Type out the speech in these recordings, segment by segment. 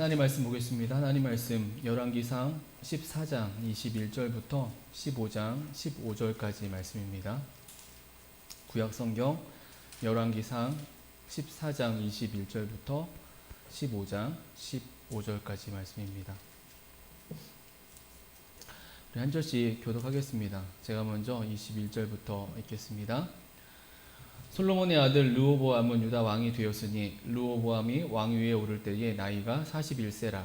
하나님 말씀 보겠습니다. 하나님 말씀 열왕기상 14장 21절부터 15장 15절까지 말씀입니다. 구약성경 열왕기상 14장 21절부터 15장 15절까지 말씀입니다. 우리 한 절씩 교독하겠습니다. 제가 먼저 21절부터 읽겠습니다. 솔로몬의 아들 르호보암은 유다 왕이 되었으니 르호보암이 왕위에 오를 때에 나이가 41세라.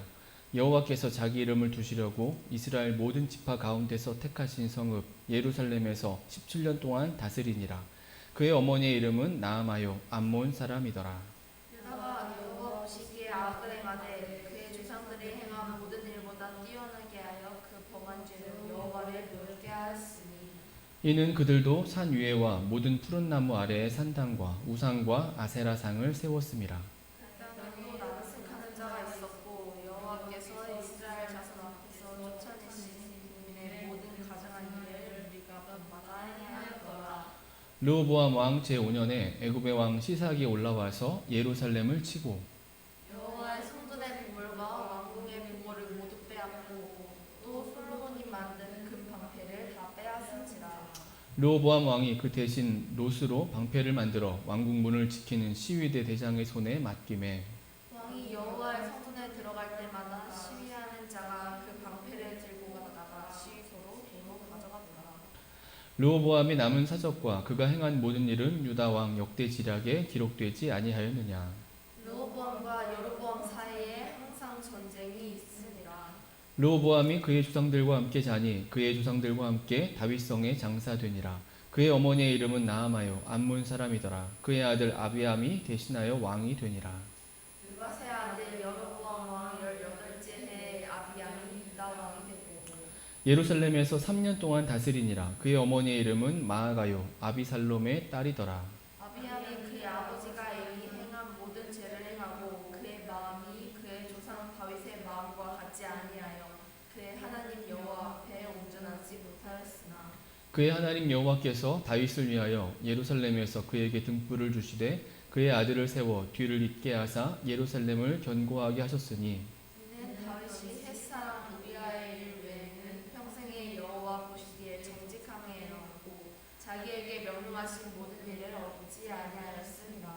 여호와께서 자기 이름을 두시려고 이스라엘 모든 지파 가운데서 택하신 성읍 예루살렘에서 17년 동안 다스리니라. 그의 어머니의 이름은 나아마요 암몬 사람이더라. 유다가 여호와 보시기에 악을 행하되 그의 조상들이 행한 모든 일보다 뛰어나게 하여 그 범한 죄로 여호와를 노엽게 하였으니 이는 그들도 산 위에와 모든 푸른 나무 아래에 산당과 우상과 아세라상을 세웠음이라. 땅에도 나색하는 자가 있었고 여호와께서 이스라엘 자손 앞에서 쫓아내신 국민의 모든 가증한 일을 우리가 밤마다 행하였더라. 르호보암 왕 제5년에 애굽의 왕 시삭이 올라와서 예루살렘을 치고 여호와의 성전의 보물과 왕궁의 보물을 모두 빼앗고 또 솔로몬이 만든 금 방패를 다 빼앗은지라. 르호보암 왕이 그 대신 롯으로 방패를 만들어 왕궁문을 지키는 시위대 대장의 손에 맡김에 왕이 여호와의 성전에 들어갈 때마다 시위하는 자가 그 방패를 들고 가다가 시위소로 도로 가져갔더라. 르호보암이 남은 사적과 그가 행한 모든 일은 유다 왕 역대지략에 기록되지 아니하였느냐. 르호보암과 여로보암 사이에 항상 전쟁이 있으니라. 르호보암이 그의 조상들과 함께 자니 그의 조상들과 함께 다윗성에 장사되니라. 그의 어머니의 이름은 나아마요 암몬 사람이더라. 그의 아들 아비암이 대신하여 왕이 되니라. 느바세 아들 여로보암 왕 18째 해에 아비암이 유다 왕이 되고 예루살렘에서 3년 동안 다스리니라. 그의 어머니의 이름은 마아가요 아비살롬의 딸이더라. 아비암이 그의 아버지가 이미 행한 모든 죄를 행하고 그의 마음이 그의 조상 다윗의 마음과 같지 아니하여 그의 하나님 여호와 앞에 온전하지 못하였으나 그의 하나님 여호와께서 다윗을 위하여 예루살렘에서 그에게 등불을 주시되 그의 아들을 세워 뒤를 잇게 하사 예루살렘을 견고하게 하셨으니 이는 다윗이 햇사람 우리아의 일 외에는 평생에 여호와 보시기에 정직함에 행하고 자기에게 명령하신 모든 일을 어기지 아니하였습니다.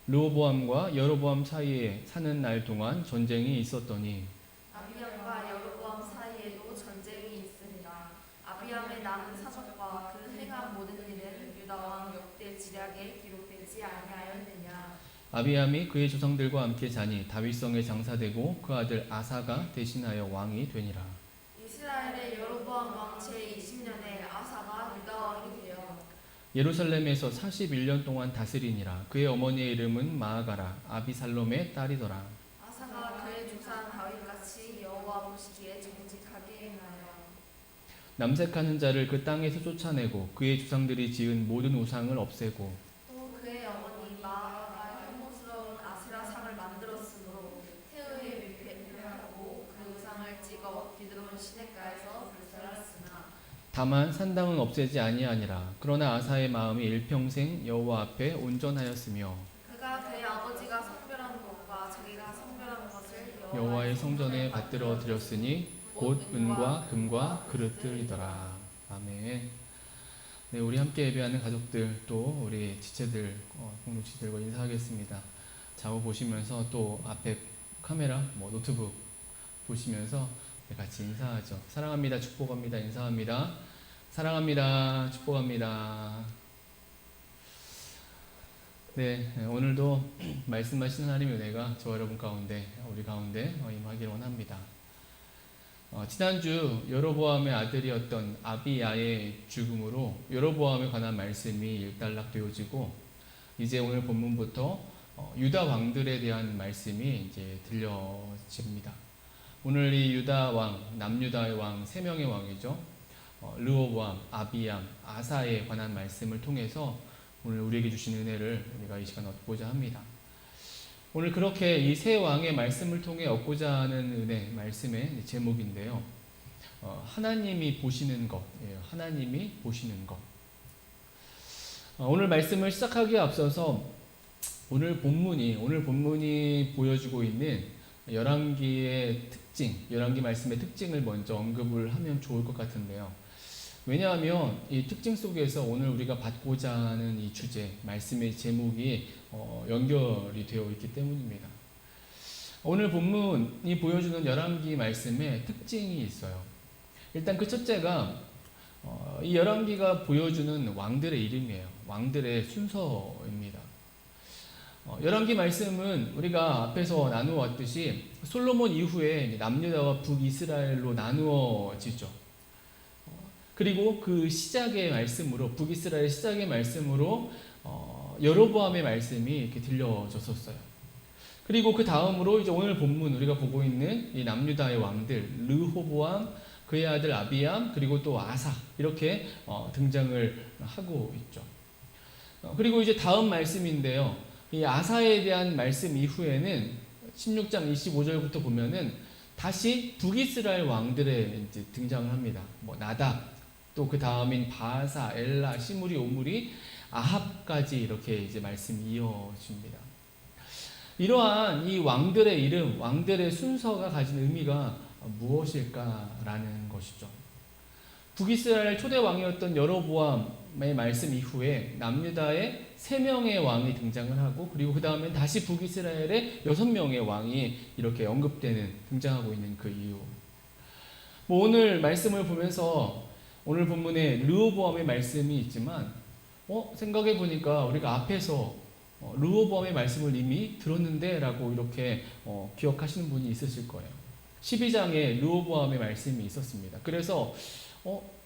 르호보암과 여로보암 사이에 사는 날 동안 전쟁이 있었더니 아비암과 여로보암 사이에도 전쟁이 있습니다. 아비암의 남은 사적과 그 행한 모든 일은 유다 왕 역대 지략에 기록되지 아니하였느냐. 아비암이 그의 조상들과 함께 자니 다윗성에 장사되고 그 아들 아사가 대신하여 왕이 되니라. 이스라엘의 여로보암 왕제 20년에 아사가 유다 왕이 되어 예루살렘에서 41년 동안 다스리니라. 그의 어머니의 이름은 마아가라 아비살롬의 딸이더라. 아사가 그의 조상 다윗같이 여호와 보시기에 정직하게 행하여 남색하는 자를 그 땅에서 쫓아내고 그의 조상들이 지은 모든 우상을 없애고 또 그의 어머니 마아가 혐오스러운 아세라상을 만들었으므로 태우에 위배하고 그 우상을 찍어 기드론 시냇가에서 불살랐으나 다만 산당은 없애지 아니하니라. 그러나 아사의 마음이 일평생 여호와 앞에 온전하였으며 그가 그의 아버지가 성별한 곳과 자기가 성별한 것을 여호와의 성전에 받들어 드렸으니 곧 은과 금과 그릇들이더라. 아멘. 네, 우리 함께 예배하는 가족들 또 우리 지체들 공동체들과 인사하겠습니다. 좌우 보시면서 또 앞에 카메라 노트북 보시면서 같이 인사하죠. 사랑합니다. 축복합니다. 인사합니다. 사랑합니다. 축복합니다. 네, 오늘도 말씀하시는 하나님의 은혜가 저와 여러분 가운데 우리 가운데 임하기를 원합니다. 지난주 여로보암의 아들이었던 아비야의 죽음으로 여로보암에 관한 말씀이 일단락되어지고 이제 오늘 본문부터 유다 왕들에 대한 말씀이 이제 들려집니다. 오늘 이 유다 왕, 남유다의 왕, 3명의 왕이죠. 르호보암, 아비암, 아사에 관한 말씀을 통해서 오늘 우리에게 주신 은혜를 우리가 이 시간 얻고자 합니다. 오늘 그렇게 이 세 왕의 말씀을 통해 얻고자 하는 은혜, 말씀의 제목인데요. 하나님이 보시는 것, 하나님이 보시는 것. 오늘 말씀을 시작하기에 앞서서 오늘 본문이 보여주고 있는 열왕기의 특징, 열왕기 말씀의 특징을 먼저 언급을 하면 좋을 것 같은데요. 왜냐하면 이 특징 속에서 오늘 우리가 받고자 하는 이 주제, 말씀의 제목이 연결이 되어 있기 때문입니다. 오늘 본문이 보여주는 열왕기 말씀에 특징이 있어요. 일단 그 첫째가 이 열왕기가 보여주는 왕들의 이름이에요. 왕들의 순서입니다. 열왕기 말씀은 우리가 앞에서 나누어 왔듯이 솔로몬 이후에 남유다와 북이스라엘로 나누어지죠. 그리고 그 시작의 말씀으로, 북이스라엘 시작의 말씀으로 여로보암의 말씀이 이렇게 들려졌었어요. 그리고 그 다음으로 이제 오늘 본문 우리가 보고 있는 이 남유다의 왕들 르호보암, 그의 아들 아비암, 그리고 또 아사 이렇게 등장을 하고 있죠. 그리고 이제 다음 말씀인데요. 이 아사에 대한 말씀 이후에는 16장 25절부터 보면은 다시 북이스라엘 왕들의 이제 등장을 합니다. 나답, 또 그 다음인 바사, 엘라, 시므리, 오므리, 아합까지 이렇게 이제 말씀이 이어집니다. 이러한 이 왕들의 이름, 왕들의 순서가 가진 의미가 무엇일까라는 것이죠. 북이스라엘 초대 왕이었던 여로보암의 말씀 이후에 남유다의 3명의 왕이 등장을 하고, 그리고 그 다음엔 다시 북이스라엘의 6명의 왕이 이렇게 언급되는, 등장하고 있는 그 이유. 오늘 말씀을 보면서 오늘 본문에 르호보암의 말씀이 있지만 생각해 보니까 우리가 앞에서 르호보암의 말씀을 이미 들었는데 라고 이렇게 기억하시는 분이 있으실 거예요. 12장에 르호보암의 말씀이 있었습니다. 그래서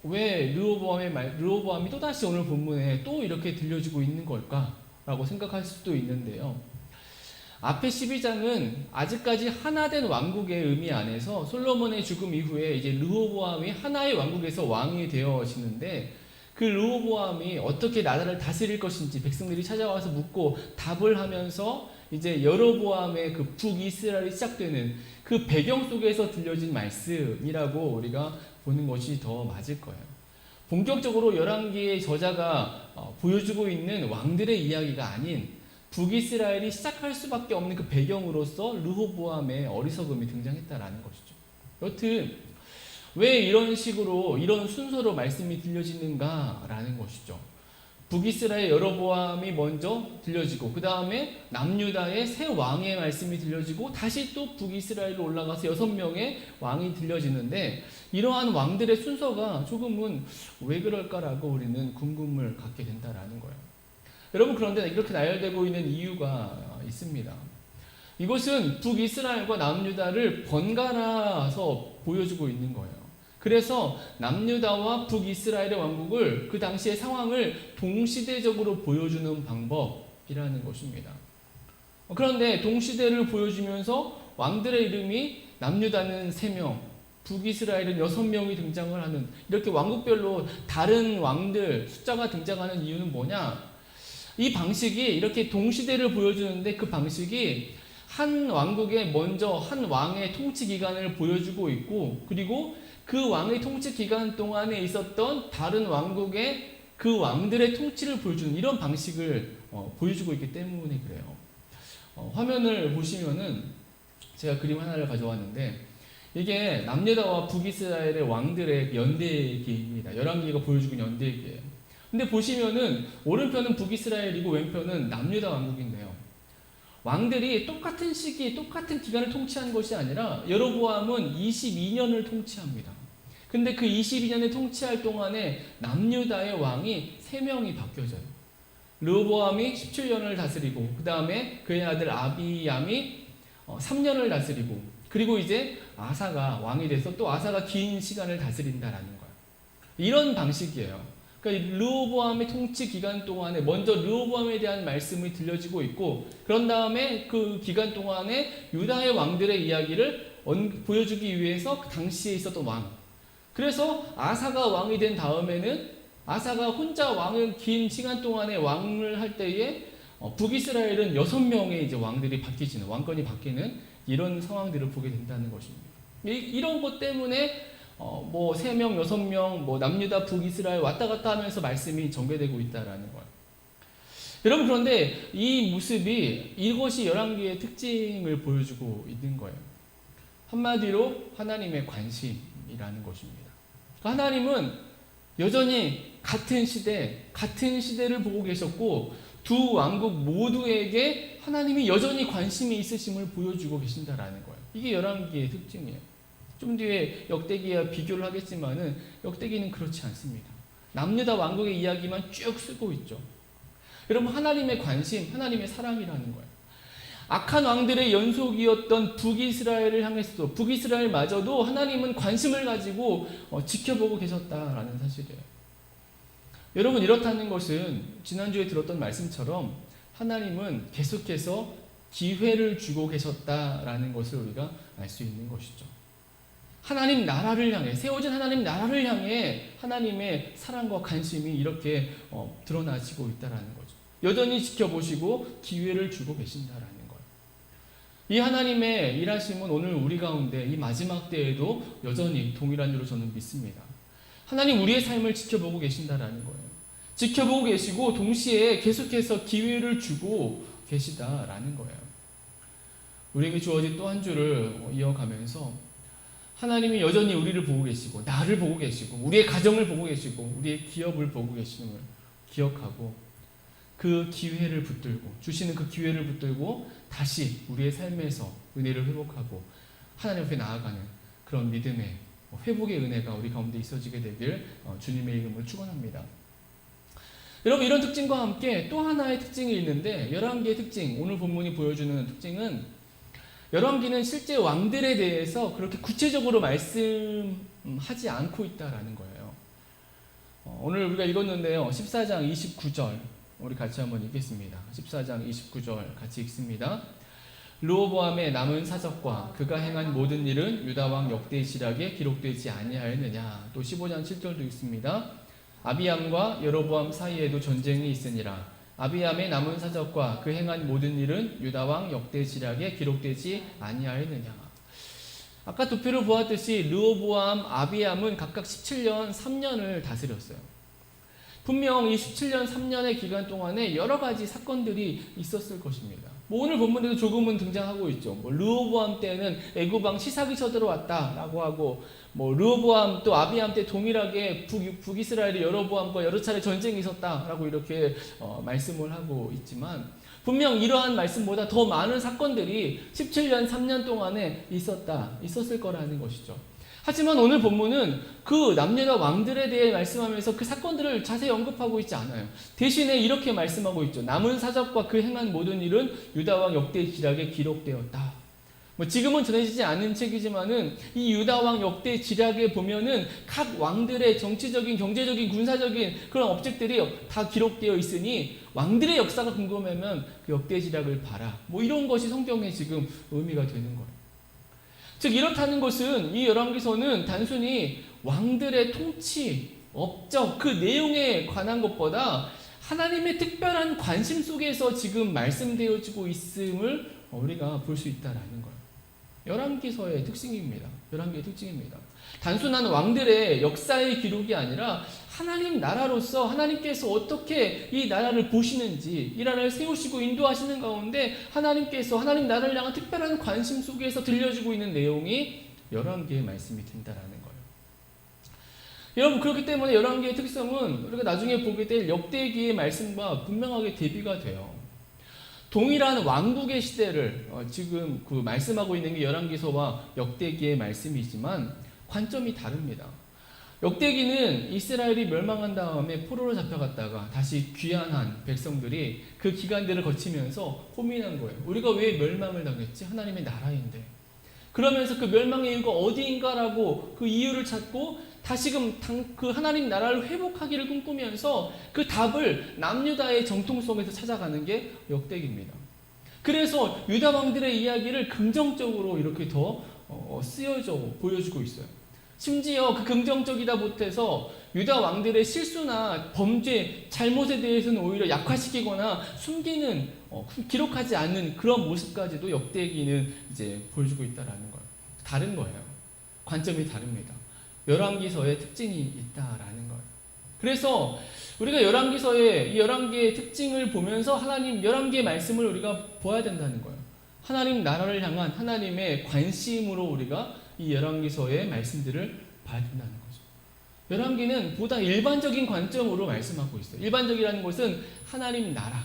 왜 르호보암이 또다시 오늘 본문에 또 이렇게 들려주고 있는 걸까? 라고 생각할 수도 있는데요. 앞에 12장은 아직까지 하나된 왕국의 의미 안에서 솔로몬의 죽음 이후에 이제 르호보암이 하나의 왕국에서 왕이 되어지는데, 그 르호보암이 어떻게 나라를 다스릴 것인지 백성들이 찾아와서 묻고 답을 하면서 이제 여로보암의 그 북이스라엘이 시작되는 그 배경 속에서 들려진 말씀이라고 우리가 보는 것이 더 맞을 거예요. 본격적으로 열왕기의 저자가 보여주고 있는 왕들의 이야기가 아닌 북이스라엘이 시작할 수밖에 없는 그 배경으로서 르호보암의 어리석음이 등장했다라는 것이죠. 여튼 왜 이런 식으로, 이런 순서로 말씀이 들려지는가라는 것이죠. 북이스라엘 여로보암이 먼저 들려지고, 그 다음에 남유다의 새 왕의 말씀이 들려지고, 다시 또 북이스라엘로 올라가서 6명의 왕이 들려지는데, 이러한 왕들의 순서가 조금은 왜 그럴까라고 우리는 궁금을 갖게 된다라는 거예요. 여러분, 그런데 이렇게 나열되고 있는 이유가 있습니다. 이것은 북이스라엘과 남유다를 번갈아서 보여주고 있는 거예요. 그래서 남유다와 북이스라엘의 왕국을, 그 당시의 상황을 동시대적으로 보여주는 방법이라는 것입니다. 그런데 동시대를 보여주면서 왕들의 이름이 남유다는 3명, 북이스라엘은 6명이 등장을 하는, 이렇게 왕국별로 다른 왕들 숫자가 등장하는 이유는 뭐냐? 이 방식이 이렇게 동시대를 보여주는데, 그 방식이 한 왕국에 먼저 한 왕의 통치 기간을 보여주고 있고, 그리고 그 왕의 통치 기간 동안에 있었던 다른 왕국의 그 왕들의 통치를 보여주는 이런 방식을 보여주고 있기 때문에 그래요. 화면을 보시면은 제가 그림 하나를 가져왔는데, 이게 남유다와 북이스라엘의 왕들의 연대기입니다. 열왕기가 보여주고 있는 연대기예요. 근데 보시면은 오른편은 북이스라엘이고 왼편은 남유다 왕국인데요. 왕들이 똑같은 시기, 똑같은 기간을 통치한 것이 아니라 여로보암은 22년을 통치합니다. 근데 그 22년을 통치할 동안에 남유다의 왕이 3명이 바뀌어져요. 르호보암이 17년을 다스리고, 그 다음에 그의 아들 아비암이 3년을 다스리고, 그리고 이제 아사가 왕이 돼서 또 아사가 긴 시간을 다스린다라는 거예요. 이런 방식이에요. 그러니까 르호보암의 통치 기간 동안에 먼저 르호보암에 대한 말씀이 들려지고 있고, 그런 다음에 그 기간 동안에 유다의 왕들의 이야기를 보여주기 위해서 그 당시에 있었던 왕. 그래서 아사가 왕이 된 다음에는 아사가 혼자 왕을 긴 시간 동안에 왕을 할 때에 북이스라엘은 6명의 이제 왕들이 바뀌지는, 왕권이 바뀌는 이런 상황들을 보게 된다는 것입니다. 이런 것 때문에 3명, 6명, 남유다, 북이스라엘 왔다 갔다 하면서 말씀이 전개되고 있다라는 거예요. 여러분, 그런데 이 모습이, 이것이 열왕기의 특징을 보여주고 있는 거예요. 한마디로 하나님의 관심이라는 것입니다. 하나님은 여전히 같은 시대를 보고 계셨고 두 왕국 모두에게 하나님이 여전히 관심이 있으심을 보여주고 계신다라는 거예요. 이게 열왕기의 특징이에요. 좀 뒤에 역대기와 비교를 하겠지만은 역대기는 그렇지 않습니다. 남유다 왕국의 이야기만 쭉 쓰고 있죠. 여러분, 하나님의 관심, 하나님의 사랑이라는 거예요. 악한 왕들의 연속이었던 북이스라엘을 향해서도 북이스라엘마저도 하나님은 관심을 가지고 지켜보고 계셨다라는 사실이에요. 여러분, 이렇다는 것은 지난주에 들었던 말씀처럼 하나님은 계속해서 기회를 주고 계셨다라는 것을 우리가 알 수 있는 것이죠. 하나님 나라를 향해, 세워진 하나님 나라를 향해 하나님의 사랑과 관심이 이렇게 드러나지고 있다는 거죠. 여전히 지켜보시고 기회를 주고 계신다라는 거예요. 이 하나님의 일하심은 오늘 우리 가운데 이 마지막 때에도 여전히 동일한 줄로 저는 믿습니다. 하나님 우리의 삶을 지켜보고 계신다라는 거예요. 지켜보고 계시고 동시에 계속해서 기회를 주고 계시다라는 거예요. 우리에게 주어진 또 한 주를 이어가면서 하나님이 여전히 우리를 보고 계시고 나를 보고 계시고 우리의 가정을 보고 계시고 우리의 기업을 보고 계시는 걸 기억하고 그 기회를 붙들고 주시는 그 기회를 붙들고 다시 우리의 삶에서 은혜를 회복하고 하나님 앞에 나아가는 그런 믿음의 회복의 은혜가 우리 가운데 있어지게 되길 주님의 이름으로 축원합니다. 여러분, 이런 특징과 함께 또 하나의 특징이 있는데 열왕기의 특징, 오늘 본문이 보여주는 특징은 열왕기는 실제 왕들에 대해서 그렇게 구체적으로 말씀하지 않고 있다라는 거예요. 오늘 우리가 읽었는데요. 14장 29절 우리 같이 한번 읽겠습니다. 14장 29절 같이 읽습니다. 르호보암의 남은 사적과 그가 행한 모든 일은 유다왕 역대시락에 기록되지 아니하였느냐. 또 15장 7절도 있습니다. 아비암과 여로보암 사이에도 전쟁이 있으니라. 아비암의 남은 사적과 그 행한 모든 일은 유다왕 역대시락에 기록되지 아니하였느냐. 아까 도표를 보았듯이 르호보암, 아비암은 각각 17년, 3년을 다스렸어요. 분명 이 17년, 3년의 기간 동안에 여러 가지 사건들이 있었을 것입니다. 오늘 본문에도 조금은 등장하고 있죠. 르호보암 때는 애굽왕 시삭이 쳐들어왔다라고 하고, 르호보암 또 아비암 때 동일하게 북이스라엘이 여로보암과 여러 차례 전쟁이 있었다라고 이렇게 말씀을 하고 있지만, 분명 이러한 말씀보다 더 많은 사건들이 17년, 3년 동안에 있었을 거라는 것이죠. 하지만 오늘 본문은 그 남유다 왕들에 대해 말씀하면서 그 사건들을 자세히 언급하고 있지 않아요. 대신에 이렇게 말씀하고 있죠. 남은 사적과 그 행한 모든 일은 유다왕 역대지략에 기록되었다. 지금은 전해지지 않은 책이지만은 이 유다왕 역대지략에 보면은 각 왕들의 정치적인, 경제적인, 군사적인 그런 업적들이 다 기록되어 있으니 왕들의 역사가 궁금하면 그 역대지략을 봐라. 이런 것이 성경에 지금 의미가 되는 거예요. 즉 이렇다는 것은 이 열왕기서는 단순히 왕들의 통치, 업적, 그 내용에 관한 것보다 하나님의 특별한 관심 속에서 지금 말씀되어지고 있음을 우리가 볼 수 있다라는 거예요. 열왕기서의 특징입니다. 열왕기의 특징입니다. 단순한 왕들의 역사의 기록이 아니라 하나님 나라로서 하나님께서 어떻게 이 나라를 보시는지, 이 나라를 세우시고 인도하시는 가운데 하나님께서 하나님 나라를 향한 특별한 관심 속에서 들려주고 있는 내용이 열왕기의 말씀이 된다라는 거예요. 여러분, 그렇기 때문에 열왕기의 특성은 우리가 나중에 보게 될 역대기의 말씀과 분명하게 대비가 돼요. 동일한 왕국의 시대를 지금 그 말씀하고 있는 게 열왕기서와 역대기의 말씀이지만 관점이 다릅니다. 역대기는 이스라엘이 멸망한 다음에 포로로 잡혀갔다가 다시 귀환한 백성들이 그 기간들을 거치면서 고민한 거예요. 우리가 왜 멸망을 당했지? 하나님의 나라인데. 그러면서 그 멸망의 이유가 어디인가라고 그 이유를 찾고 다시금 그 하나님 나라를 회복하기를 꿈꾸면서 그 답을 남유다의 정통성에서 찾아가는 게 역대기입니다. 그래서 유다 왕들의 이야기를 긍정적으로 이렇게 더 쓰여져 보여주고 있어요. 심지어 그 긍정적이다 못해서 유다 왕들의 실수나 범죄, 잘못에 대해서는 오히려 약화시키거나 숨기는, 기록하지 않는 그런 모습까지도 역대기는 이제 보여주고 있다라는 거예요. 다른 거예요. 관점이 다릅니다. 열왕기서의 특징이 있다라는 거예요. 그래서 우리가 열왕기서의 이 열왕기의 특징을 보면서 하나님 열왕기의 말씀을 우리가 보아야 된다는 거예요. 하나님 나라를 향한 하나님의 관심으로 우리가 이 열왕기서의 말씀들을 봐야 된다는 거죠. 열왕기는 보다 일반적인 관점으로 말씀하고 있어요. 일반적이라는 것은 하나님 나라,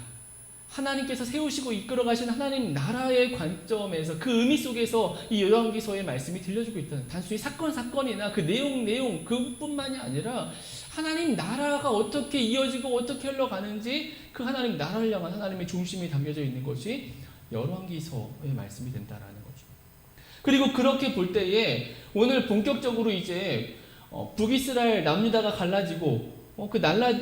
하나님께서 세우시고 이끌어 가신 하나님 나라의 관점에서 그 의미 속에서 이 열왕기서의 말씀이 들려주고 있다는, 단순히 사건이나 그 내용 그뿐만이 아니라 하나님 나라가 어떻게 이어지고 어떻게 흘러가는지 그 하나님 나라를 향한 하나님의 중심이 담겨져 있는 것이 열왕기서의 말씀이 된다라는 거죠. 그리고 그렇게 볼 때에 오늘 본격적으로 이제 북이스라엘 남유다가 갈라지고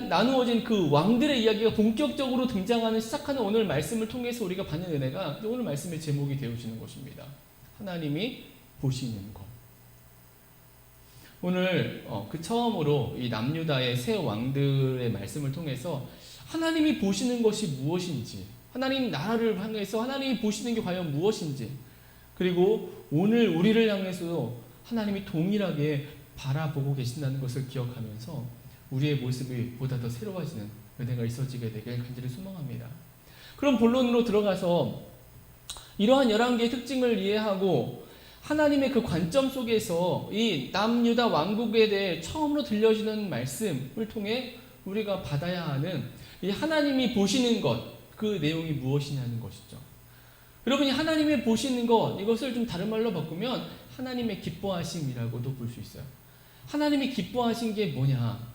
나누어진 그 왕들의 이야기가 본격적으로 등장하는 시작하는 오늘 말씀을 통해서 우리가 받는 은혜가 오늘 말씀의 제목이 되어지는 것입니다. 하나님이 보시는 것. 오늘 그 처음으로 이 남유다의 새 왕들의 말씀을 통해서 하나님이 보시는 것이 무엇인지, 하나님 나라를 향해서 하나님이 보시는 게 과연 무엇인지, 그리고 오늘 우리를 향해서도 하나님이 동일하게 바라보고 계신다는 것을 기억하면서 우리의 모습이 보다 더 새로워지는 은혜가 있어지게 되길 간절히 소망합니다. 그럼 본론으로 들어가서 이러한 열왕기의 특징을 이해하고 하나님의 그 관점 속에서 이 남유다 왕국에 대해 처음으로 들려주는 말씀을 통해 우리가 받아야 하는 이 하나님이 보시는 것, 그 내용이 무엇이냐는 것이죠. 여러분이 하나님이 보시는 것, 이것을 좀 다른 말로 바꾸면 하나님의 기뻐하심이라고도 볼 수 있어요. 하나님이 기뻐하신 게 뭐냐?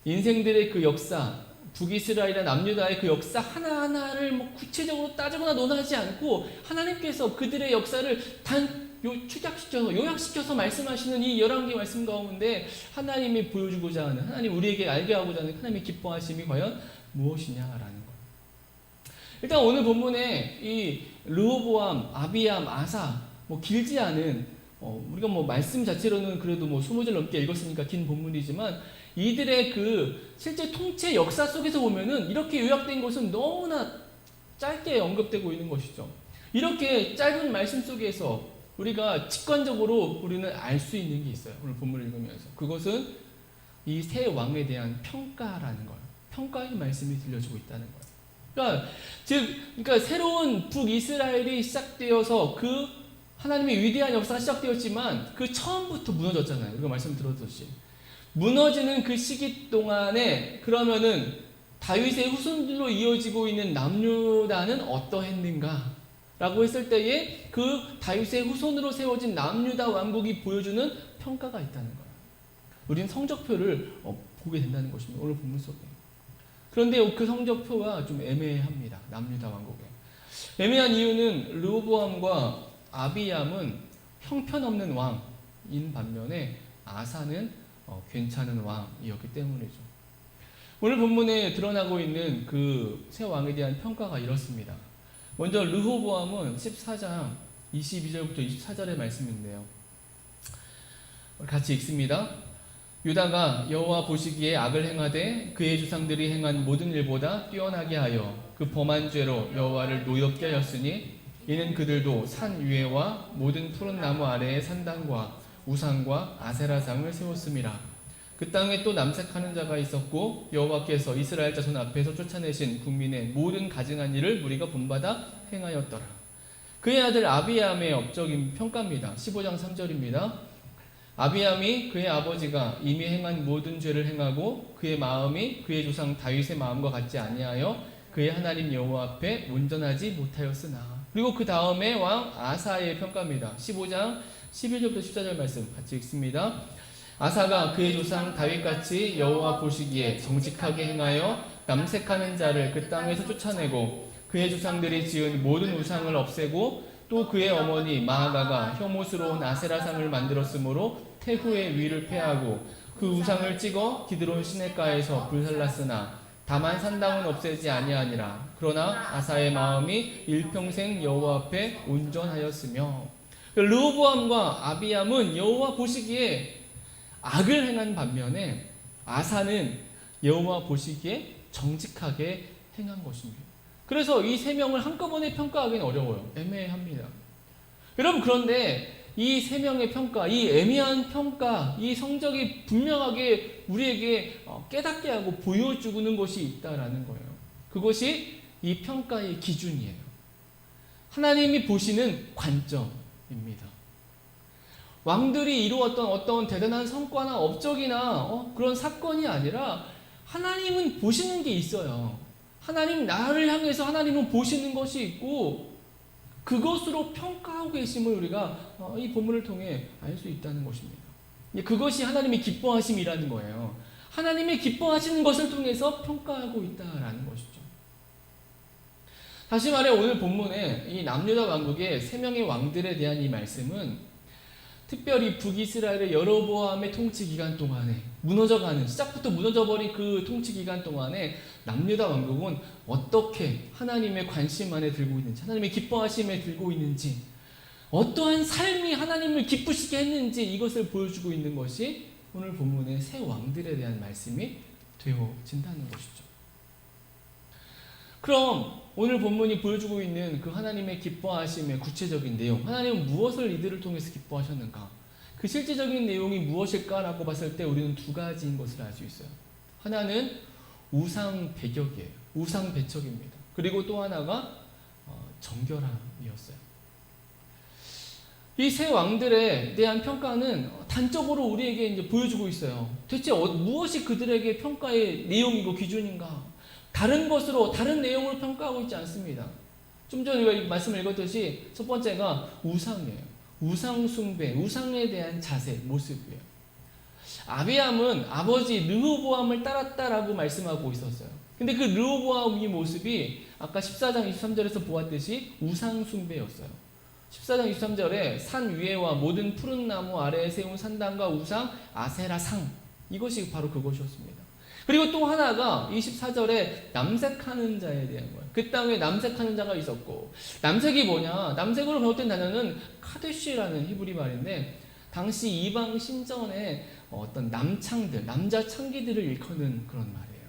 인생들의 그 역사, 북이스라엘이나 남유다의 그 역사 하나하나를 구체적으로 따지거나 논하지 않고 하나님께서 그들의 역사를 축약시켜서 요약시켜서 말씀하시는 이 열왕기 말씀 가운데 하나님이 보여주고자 하는, 하나님 우리에게 알게 하고자 하는 하나님의 기뻐하심이 과연 무엇이냐라는 거예요. 일단 오늘 본문에 이 르호보암, 아비암, 아사 길지 않은 우리가 말씀 자체로는 그래도 20절 넘게 읽었으니까 긴 본문이지만 이들의 그 실제 통치 역사 속에서 보면은 이렇게 요약된 것은 너무나 짧게 언급되고 있는 것이죠. 이렇게 짧은 말씀 속에서 우리가 직관적으로 우리는 알 수 있는 게 있어요. 오늘 본문을 읽으면서. 그것은 이 새 왕에 대한 평가라는 거예요. 평가의 말씀이 들려주고 있다는 거예요. 그러니까 새로운 북이스라엘이 시작되어서 그 하나님의 위대한 역사가 시작되었지만 그 처음부터 무너졌잖아요. 우리가 말씀 들었듯이. 무너지는 그 시기 동안에 그러면은 다윗의 후손들로 이어지고 있는 남유다는 어떠했는가? 라고 했을 때에 그 다윗의 후손으로 세워진 남유다 왕국이 보여주는 평가가 있다는 거예요. 우리는 성적표를 보게 된다는 것입니다. 오늘 본문 속에. 그런데 그 성적표가 좀 애매합니다. 남유다 왕국에. 애매한 이유는 르호보암과 아비암은 형편없는 왕인 반면에 아사는 괜찮은 왕이었기 때문이죠. 오늘 본문에 드러나고 있는 그 새 왕에 대한 평가가 이렇습니다. 먼저 르호보암은 14장 22절부터 24절의 말씀인데요. 같이 읽습니다. 유다가 여호와 보시기에 악을 행하되 그의 조상들이 행한 모든 일보다 뛰어나게 하여 그 범한 죄로 여호와를 노엽게 하였으니 이는 그들도 산 위에와 모든 푸른 나무 아래에 산당과 우상과 아세라상을 세웠음이라. 그 땅에 또 남색하는 자가 있었고 여호와께서 이스라엘 자손 앞에서 쫓아내신 국민의 모든 가증한 일을 무리가 본받아 행하였더라. 그의 아들 아비암의 업적인 평가입니다. 15장 3절입니다. 아비암이 그의 아버지가 이미 행한 모든 죄를 행하고 그의 마음이 그의 조상 다윗의 마음과 같지 아니하여 그의 하나님 여호와 앞에 온전하지 못하였으나. 그리고 그 다음에 왕 아사의 평가입니다. 15장 11절부터 14절 말씀 같이 읽습니다. 아사가 그의 조상 다윗같이 여호와 보시기에 정직하게 행하여 남색하는 자를 그 땅에서 쫓아내고 그의 조상들이 지은 모든 우상을 없애고 또 그의 어머니 마아가가 혐오스러운 아세라상을 만들었으므로 태후의 위를 패하고 그 우상을 찍어 기드론 시냇가에서 불살랐으나 다만 산당은 없애지 아니하니라. 그러나 아사의 마음이 일평생 여호와 앞에 온전하였으며. 르호보암과 아비암은 여호와 보시기에 악을 행한 반면에 아사는 여호와 보시기에 정직하게 행한 것입니다. 그래서 이 세 명을 한꺼번에 평가하기는 어려워요. 애매합니다. 여러분, 그런데 이 세 명의 평가, 이 애매한 평가, 이 성적이 분명하게 우리에게 깨닫게 하고 보여주는 것이 있다라는 거예요. 그것이 이 평가의 기준이에요. 하나님이 보시는 관점입니다. 왕들이 이루었던 어떤 대단한 성과나 업적이나 그런 사건이 아니라 하나님은 보시는 게 있어요. 하나님 나라를 향해서 하나님은 보시는 것이 있고 그것으로 평가하고 계심을 우리가 이 본문을 통해 알 수 있다는 것입니다. 그것이 하나님의 기뻐하심이라는 거예요. 하나님의 기뻐하시는 것을 통해서 평가하고 있다라는 것이죠. 다시 말해 오늘 본문에 이 남유다 왕국의 세 명의 왕들에 대한 이 말씀은 특별히 북이스라엘의 여로보암의 통치 기간 동안에 무너져가는, 시작부터 무너져버린 그 통치 기간 동안에 남유다 왕국은 어떻게 하나님의 관심 안에 들고 있는지, 하나님의 기뻐하심에 들고 있는지, 어떠한 삶이 하나님을 기쁘시게 했는지 이것을 보여주고 있는 것이 오늘 본문의 세 왕들에 대한 말씀이 되어진다는 것이죠. 그럼 오늘 본문이 보여주고 있는 그 하나님의 기뻐하심의 구체적인 내용, 하나님은 무엇을 이들을 통해서 기뻐하셨는가? 그 실제적인 내용이 무엇일까라고 봤을 때 우리는 두 가지인 것을 알 수 있어요. 하나는 우상 배격이에요. 우상 배척입니다. 그리고 또 하나가 정결함이었어요. 이 세 왕들에 대한 평가는 단적으로 우리에게 이제 보여주고 있어요. 대체 무엇이 그들에게 평가의 내용이고 기준인가? 다른 것으로, 다른 내용으로 평가하고 있지 않습니다. 좀 전에 말씀을 읽었듯이 첫 번째가 우상이에요. 우상 숭배, 우상에 대한 자세, 모습이에요. 아비암은 아버지 르호보암을 따랐다라고 말씀하고 있었어요. 근데 그 르호보암의 모습이 아까 14장 23절에서 보았듯이 우상 숭배였어요. 14장 23절에 산 위에와 모든 푸른 나무 아래에 세운 산당과 우상 아세라 상, 이것이 바로 그것이었습니다. 그리고 또 하나가 24절에 남색하는 자에 대한 거예요. 그 땅에 남색하는 자가 있었고, 남색이 뭐냐? 남색으로 번역된 단어는 카데시라는 히브리 말인데, 당시 이방 신전에 어떤 남창들, 남자 창기들을 일컫는 그런 말이에요.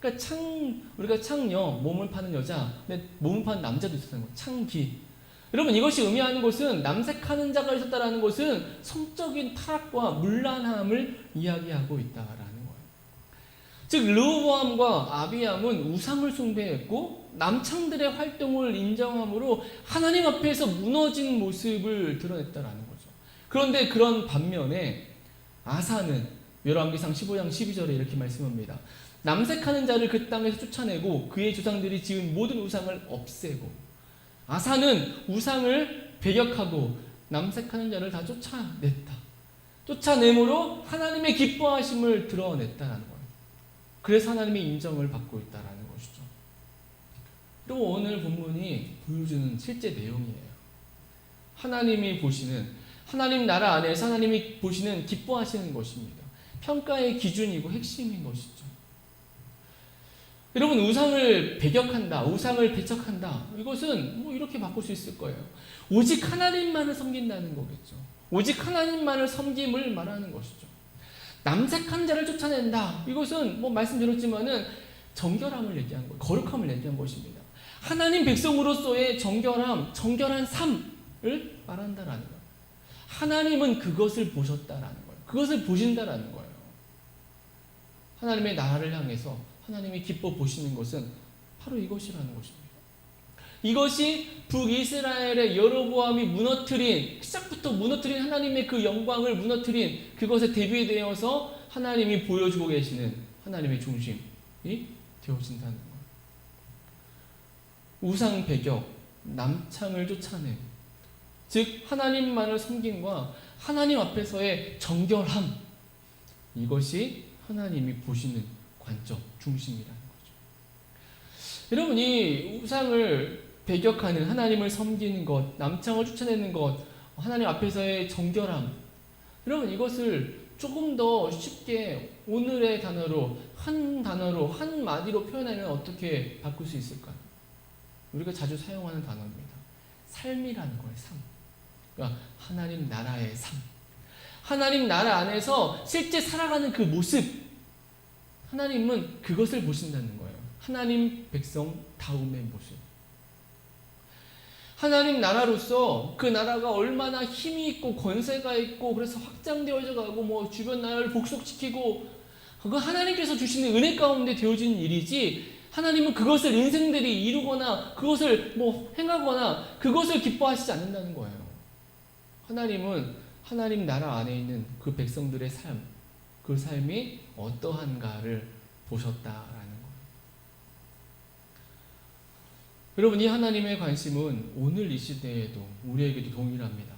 그러니까 우리가 창녀, 몸을 파는 여자, 근데 몸을 파는 남자도 있었던 거예요. 창기. 여러분, 이것이 의미하는 것은 남색하는 자가 있었다라는 것은 성적인 타락과 문란함을 이야기하고 있다라는 거예요. 즉 르호보암과 아비암은 우상을 숭배했고 남창들의 활동을 인정함으로 하나님 앞에서 무너진 모습을 드러냈다라는 거죠. 그런데 그런 반면에 아사는 열왕기상 15장 12절에 이렇게 말씀합니다. 남색하는 자를 그 땅에서 쫓아내고 그의 조상들이 지은 모든 우상을 없애고, 아사는 우상을 배격하고 남색하는 자를 다 쫓아냈다. 쫓아내므로 하나님의 기뻐하심을 드러냈다는 거예요. 그래서 하나님의 인정을 받고 있다는 것이죠. 그리고 오늘 본문이 보여주는 실제 내용이에요. 하나님이 보시는, 하나님 나라 안에서 하나님이 보시는 기뻐하시는 것입니다. 평가의 기준이고 핵심인 것이죠. 여러분, 우상을 배격한다, 우상을 배척한다, 이것은 뭐 이렇게 바꿀 수 있을 거예요. 오직 하나님만을 섬긴다는 거겠죠. 오직 하나님만을 섬김을 말하는 것이죠. 남색한 자를 쫓아낸다, 이것은 뭐 말씀드렸지만은 정결함을 얘기한 거예요. 거룩함을 얘기한 것입니다. 하나님 백성으로서의 정결함, 정결한 삶을 말한다라는 거예요. 하나님은 그것을 보셨다라는 거예요. 그것을 보신다라는 거예요. 하나님의 나라를 향해서 하나님이 기뻐 보시는 것은 바로 이것이라는 것입니다. 이것이 북이스라엘의 여로보암이 무너뜨린, 시작부터 무너뜨린 하나님의 그 영광을 무너뜨린 그것에 대비되어서 하나님이 보여주고 계시는 하나님의 중심이 되어진다는 거예요. 우상 배격, 남창을 쫓아내, 즉 하나님만을 섬김과 하나님 앞에서의 정결함, 이것이 하나님이 보시는 관점, 중심이라는 거죠. 여러분, 이 우상을 배격하는, 하나님을 섬기는 것, 남창을 쫓아내는 것, 하나님 앞에서의 정결함, 여러분 이것을 조금 더 쉽게 오늘의 단어로, 한 마디로 표현하면 어떻게 바꿀 수 있을까요? 우리가 자주 사용하는 단어입니다. 삶이라는 거예요. 삶. 그러니까 하나님 나라의 삶. 하나님 나라 안에서 실제 살아가는 그 모습, 하나님은 그것을 보신다는 거예요. 하나님 백성다움의 모습. 하나님 나라로서 그 나라가 얼마나 힘이 있고 권세가 있고 그래서 확장되어져 가고 뭐 주변 나라를 복속시키고, 그거 하나님께서 주시는 은혜 가운데 되어진 일이지, 하나님은 그것을 인생들이 이루거나 그것을 뭐 행하거나 그것을 기뻐하시지 않는다는 거예요. 하나님은 하나님 나라 안에 있는 그 백성들의 삶, 그 삶이 어떠한가를 보셨다라는 거예요. 여러분, 이 하나님의 관심은 오늘 이 시대에도 우리에게도 동일합니다.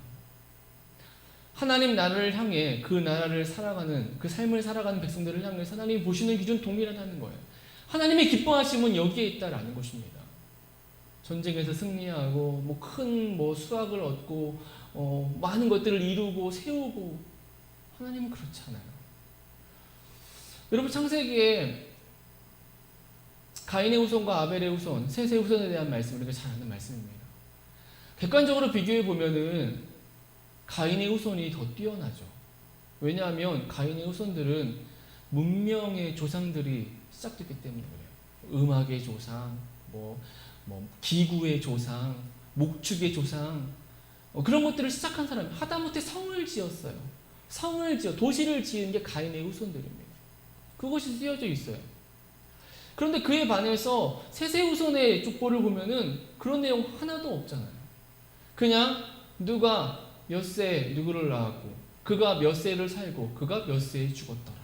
하나님 나라를 향해 그 나라를 살아가는, 그 삶을 살아가는 백성들을 향해서 하나님이 보시는 기준 동일하다는 거예요. 하나님의 기뻐하심은 여기에 있다라는 것입니다. 전쟁에서 승리하고 큰 수확을 얻고 많은 것들을 이루고 세우고, 하나님은 그렇지 않아요. 여러분, 창세기에 가인의 후손과 아벨의 후손, 셋의 후손에 대한 말씀을 우리가 잘 아는 말씀입니다. 객관적으로 비교해 보면은 가인의 후손이 더 뛰어나죠. 왜냐하면 가인의 후손들은 문명의 조상들이 시작됐기 때문에 그래요. 음악의 조상, 기구의 조상, 목축의 조상, 그런 것들을 시작한 사람이 하다못해 성을 지었어요. 도시를 지은 게 가인의 후손들입니다. 그것이 쓰여져 있어요. 그런데 그에 반해서 셋의 후손의 족보를 보면은 그런 내용 하나도 없잖아요. 그냥 누가 몇 세에 누구를 낳았고, 그가 몇 세를 살고, 그가 몇 세에 죽었더라.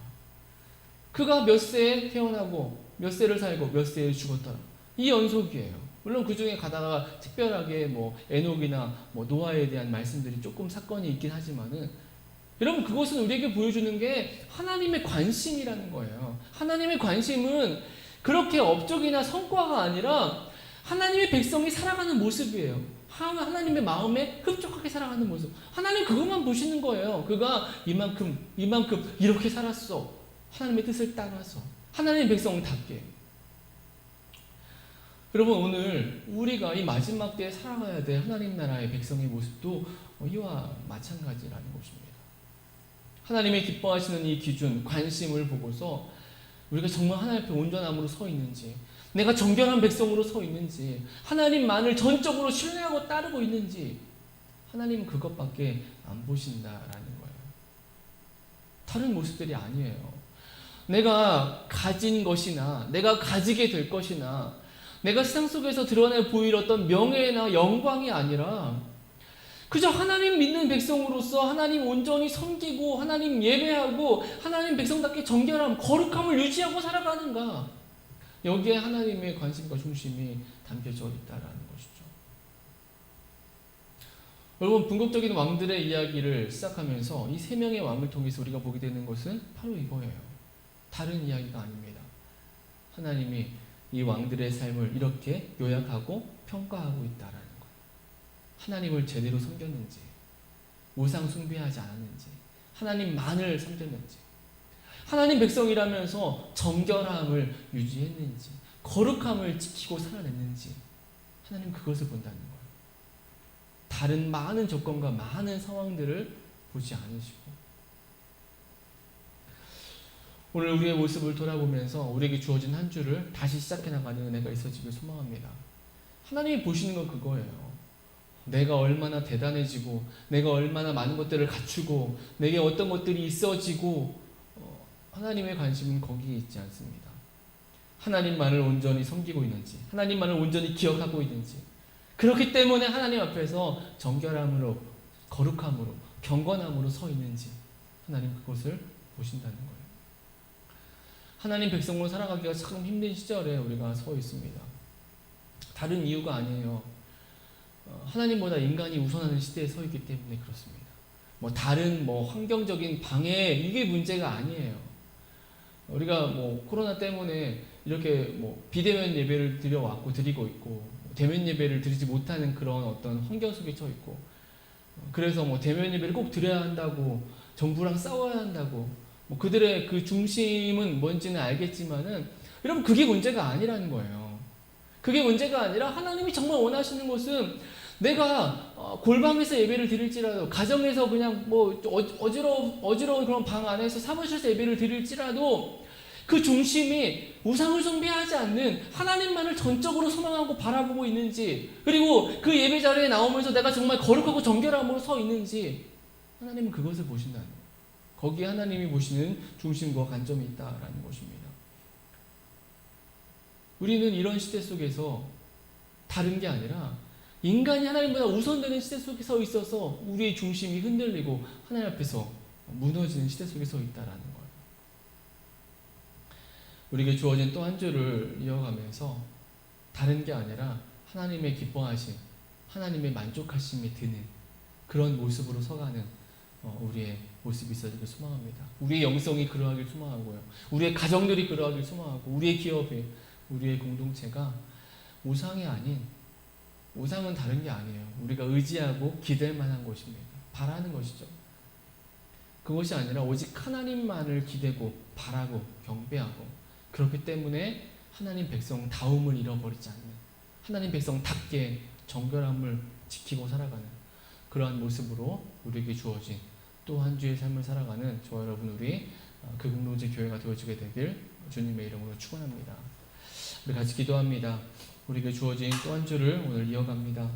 그가 몇 세에 태어나고, 몇 세를 살고, 몇 세에 죽었더라. 이 연속이에요. 물론 그 중에 가다가 특별하게 에녹이나 노아에 대한 말씀들이 조금 사건이 있긴 하지만은, 여러분, 그것은 우리에게 보여주는 게 하나님의 관심이라는 거예요. 하나님의 관심은 그렇게 업적이나 성과가 아니라 하나님의 백성이 살아가는 모습이에요. 하나님의 마음에 흡족하게 살아가는 모습. 하나님 그것만 보시는 거예요. 그가 이만큼 이렇게 살았어. 하나님의 뜻을 따라서. 하나님의 백성답게. 여러분, 오늘 우리가 이 마지막 때에 살아가야 될 하나님 나라의 백성의 모습도 이와 마찬가지라는 것입니다. 하나님이 기뻐하시는 이 기준, 관심을 보고서 우리가 정말 하나님 앞에 온전함으로 서 있는지, 내가 정결한 백성으로 서 있는지, 하나님만을 전적으로 신뢰하고 따르고 있는지, 하나님은 그것밖에 안 보신다라는 거예요. 다른 모습들이 아니에요. 내가 가진 것이나 내가 가지게 될 것이나 내가 세상 속에서 드러내 보일 어떤 명예나 영광이 아니라 그저 하나님 믿는 백성으로서 하나님 온전히 섬기고 하나님 예배하고 하나님 백성답게 정결함, 거룩함을 유지하고 살아가는가, 여기에 하나님의 관심과 중심이 담겨져 있다라는 것이죠. 여러분, 분국적인 왕들의 이야기를 시작하면서 이 세 명의 왕을 통해서 우리가 보게 되는 것은 바로 이거예요. 다른 이야기가 아닙니다. 하나님이 이 왕들의 삶을 이렇게 요약하고 평가하고 있다라는 거예요. 하나님을 제대로 섬겼는지, 우상 숭배하지 않았는지, 하나님만을 섬겼는지, 하나님 백성이라면서 정결함을 유지했는지, 거룩함을 지키고 살아냈는지, 하나님 그것을 본다는 거예요. 다른 많은 조건과 많은 상황들을 보지 않으시고, 오늘 우리의 모습을 돌아보면서 우리에게 주어진 한 주를 다시 시작해 나가는 은혜가 있어지길 소망합니다. 하나님이 보시는 건 그거예요. 내가 얼마나 대단해지고, 내가 얼마나 많은 것들을 갖추고, 내게 어떤 것들이 있어지고, 하나님의 관심은 거기에 있지 않습니다. 하나님만을 온전히 섬기고 있는지, 하나님만을 온전히 기억하고 있는지, 그렇기 때문에 하나님 앞에서 정결함으로, 거룩함으로, 경건함으로 서 있는지, 하나님 그것을 보신다는 거예요. 하나님 백성으로 살아가기가 참 힘든 시절에 우리가 서 있습니다. 다른 이유가 아니에요. 하나님보다 인간이 우선하는 시대에 서 있기 때문에 그렇습니다. 다른 환경적인 방해, 이게 문제가 아니에요. 우리가 코로나 때문에 이렇게 비대면 예배를 드리고 있고, 대면 예배를 드리지 못하는 그런 어떤 환경 속에 처해 있고, 그래서 대면 예배를 꼭 드려야 한다고, 정부랑 싸워야 한다고, 그들의 그 중심은 뭔지는 알겠지만은, 여러분, 그게 문제가 아니라는 거예요. 그게 문제가 아니라 하나님이 정말 원하시는 것은 내가 골방에서 예배를 드릴지라도, 가정에서 그냥 어지러운 그런 방 안에서 사무실에서 예배를 드릴지라도 그 중심이 우상을 숭배하지 않는 하나님만을 전적으로 소망하고 바라보고 있는지, 그리고 그 예배 자리에 나오면서 내가 정말 거룩하고 정결함으로 서 있는지, 하나님은 그것을 보신다는 거예요. 거기에 하나님이 보시는 중심과 관점이 있다라는 것입니다. 우리는 이런 시대 속에서 다른 게 아니라 인간이 하나님보다 우선되는 시대 속에 서 있어서 우리의 중심이 흔들리고 하나님 앞에서 무너지는 시대 속에 서 있다라는 거예요. 우리에게 주어진 또 한 주를 이어가면서 다른 게 아니라 하나님의 기뻐하심, 하나님의 만족하심이 드는 그런 모습으로 서가는 우리의 모습이 있어지길 소망합니다. 우리의 영성이 그러하길 소망하고요. 우리의 가정들이 그러하길 소망하고 우리의 기업이, 우리의 공동체가 우상이 아닌, 우상은 다른 게 아니에요. 우리가 의지하고 기댈 만한 것입니다. 바라는 것이죠. 그것이 아니라 오직 하나님만을 기대고 바라고 경배하고 그렇기 때문에 하나님 백성다움을 잃어버리지 않는, 하나님 백성답게 정결함을 지키고 살아가는 그러한 모습으로 우리에게 주어진 또 한 주의 삶을 살아가는 저와 여러분 우리 그 공동체 교회가 되어지게 되길 주님의 이름으로 축원합니다. 우리 같이 기도합니다. 우리에게 주어진 또 한 주를 오늘 이어갑니다.